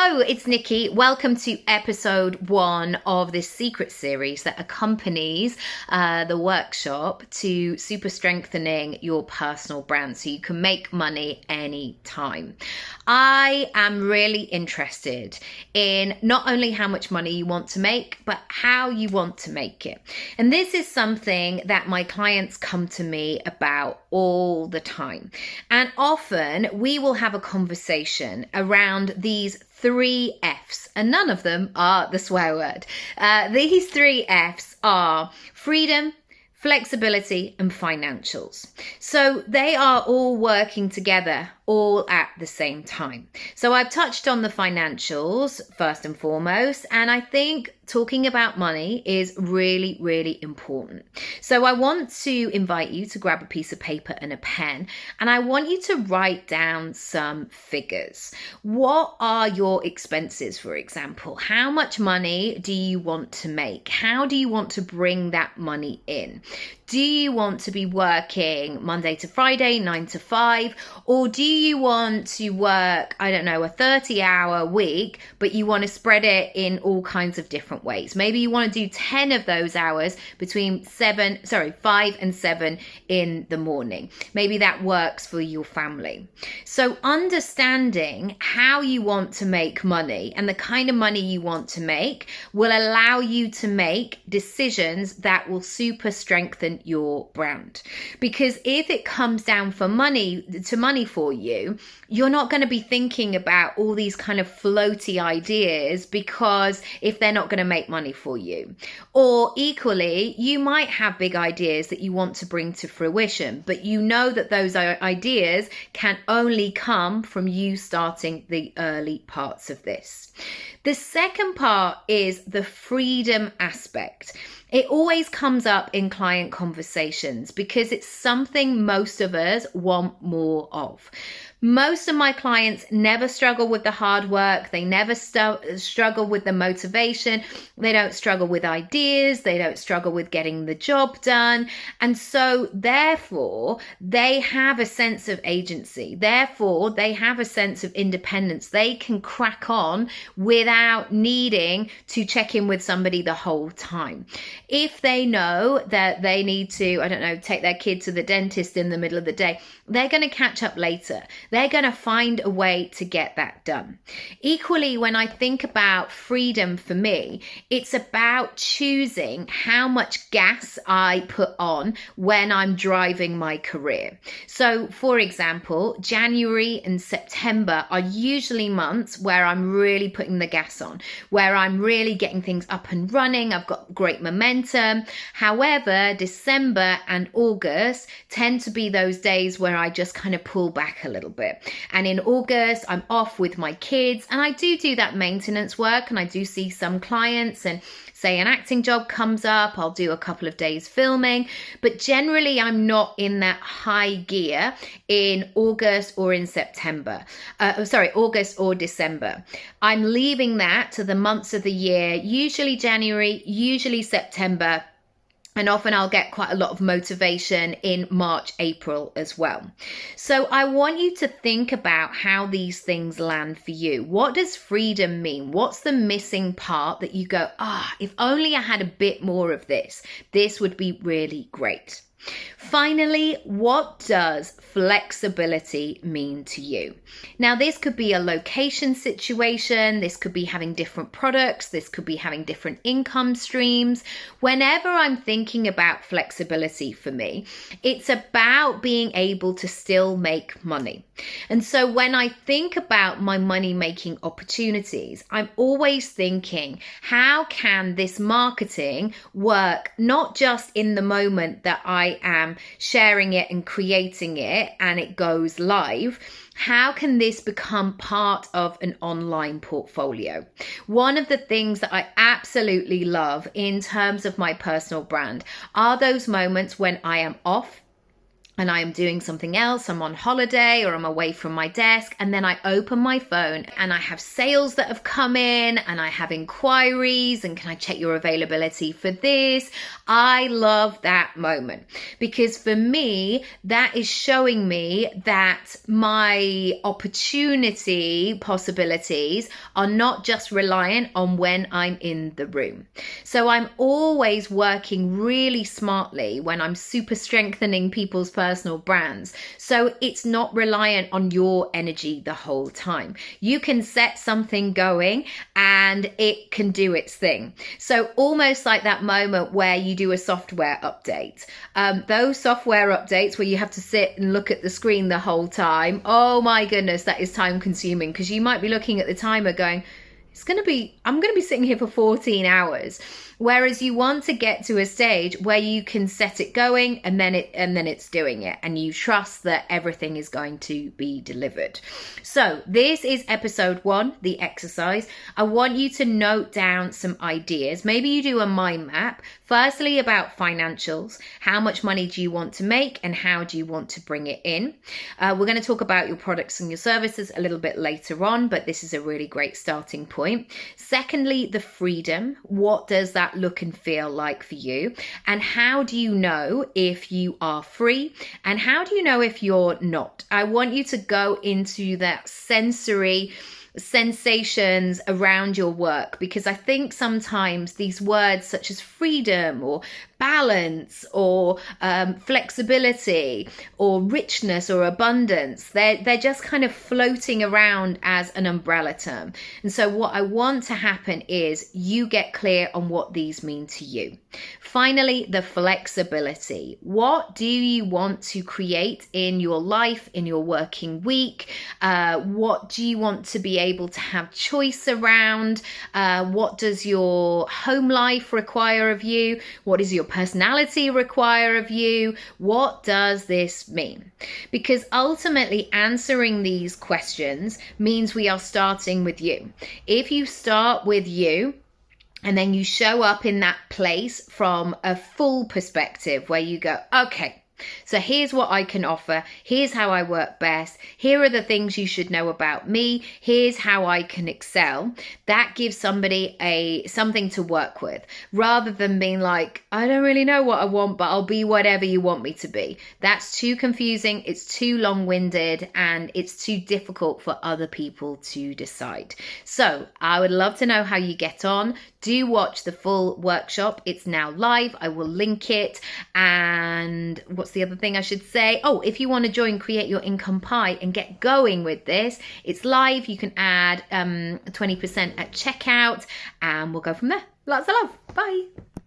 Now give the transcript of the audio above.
Hello, it's Nikki. Welcome to episode 1 of this secret series that accompanies the workshop to super strengthening your personal brand so you can make money anytime. I am really interested in not only how much money you want to make, but how you want to make it. And this is something that my clients come to me about all the time. And often we will have a conversation around these 3 F's, and none of them are the swear word. These 3 F's are freedom, flexibility, and financials. So they are all working together all at the same time. So I've touched on the financials first and foremost, and I think talking about money is really, really important. So I want to invite you to grab a piece of paper and a pen, and I want you to write down some figures. What are your expenses, for example? How much money do you want to make? How do you want to bring that money in? Do you want to be working Monday to Friday, 9 to 5? Or do you want to work, a 30-hour week, but you want to spread it in all kinds of different ways? Maybe you want to do 10 of those hours between 5 and 7 in the morning. Maybe that works for your family. So understanding how you want to make money and the kind of money you want to make will allow you to make decisions that will super strengthen your brand. Because if it comes down to money for you, you're not going to be thinking about all these kind of floaty ideas, because if they're not going to make money for you. Or equally, you might have big ideas that you want to bring to fruition, but you know that those ideas can only come from you starting the early parts of this. The second part is the freedom aspect. It always comes up in client conversations because it's something most of us want more of. Most of my clients never struggle with the hard work. They never struggle with the motivation. They don't struggle with ideas. They don't struggle with getting the job done. And so therefore, they have a sense of agency. Therefore, they have a sense of independence. They can crack on without needing to check in with somebody the whole time. If they know that they need to, take their kid to the dentist in the middle of the day, they're going to catch up later. They're going to find a way to get that done. Equally, when I think about freedom for me, it's about choosing how much gas I put on when I'm driving my career. So, for example, January and September are usually months where I'm really putting the gas on, where I'm really getting things up and running. I've got great momentum. However, December and August tend to be those days where I just kind of pull back a little bit. And in August, I'm off with my kids, and I do that maintenance work, and I do see some clients, and say an acting job comes up, I'll do a couple of days filming, but generally I'm not in that high gear in August or in August or December. I'm leaving that to the months of the year, usually January, usually September. And often I'll get quite a lot of motivation in March, April as well. So I want you to think about how these things land for you. What does freedom mean? What's the missing part that you go, if only I had a bit more of this, this would be really great. Finally, what does flexibility mean to you? Now, this could be a location situation. This could be having different products. This could be having different income streams. Whenever I'm thinking about flexibility for me, it's about being able to still make money. And so when I think about my money-making opportunities, I'm always thinking, how can this marketing work not just in the moment that I am sharing it and creating it and it goes live? How can this become part of an online portfolio? One of the things that I absolutely love in terms of my personal brand are those moments when I am off. and I am doing something else, I'm on holiday or I'm away from my desk, and then I open my phone and I have sales that have come in and I have inquiries and can I check your availability for this? I love that moment because for me, that is showing me that my opportunity possibilities are not just reliant on when I'm in the room. So I'm always working really smartly when I'm super strengthening people's personal brands. So it's not reliant on your energy the whole time. You can set something going and it can do its thing. So almost like that moment where you do a software update. Those software updates where you have to sit and look at the screen the whole time. Oh my goodness, that is time consuming because you might be looking at the timer going, I'm going to be sitting here for 14 hours. Whereas you want to get to a stage where you can set it going and then it's doing it and you trust that everything is going to be delivered. So this is episode 1, the exercise. I want you to note down some ideas. Maybe you do a mind map. Firstly, about financials. How much money do you want to make and how do you want to bring it in? We're going to talk about your products and your services a little bit later on, but this is a really great starting point. Secondly, the freedom. What does that look and feel like for you? And how do you know if you are free? And how do you know if you're not? I want you to go into that sensory sensations around your work, because I think sometimes these words such as freedom or balance or flexibility or richness or abundance, they're just kind of floating around as an umbrella term. And so what I want to happen is you get clear on what these mean to you. Finally, the flexibility. What do you want to create in your life, in your working week? What do you want to be able to have choice around? What does your home life require of you? What does your personality require of you? What does this mean? Because ultimately answering these questions means we are starting with you. If you start with you, and then you show up in that place from a full perspective where you go, okay, so here's what I can offer. Here's how I work best. Here are the things you should know about me. Here's how I can excel. That gives somebody something to work with, rather than being like, I don't really know what I want, but I'll be whatever you want me to be. That's too confusing. It's too long-winded and it's too difficult for other people to decide. So I would love to know how you get on. Do watch the full workshop. It's now live. I will link it. And what's the other thing I should say? Oh, if you want to join Create Your Income Pie and get going with this, it's live. You can add 20% at checkout and we'll go from there. Lots of love. Bye.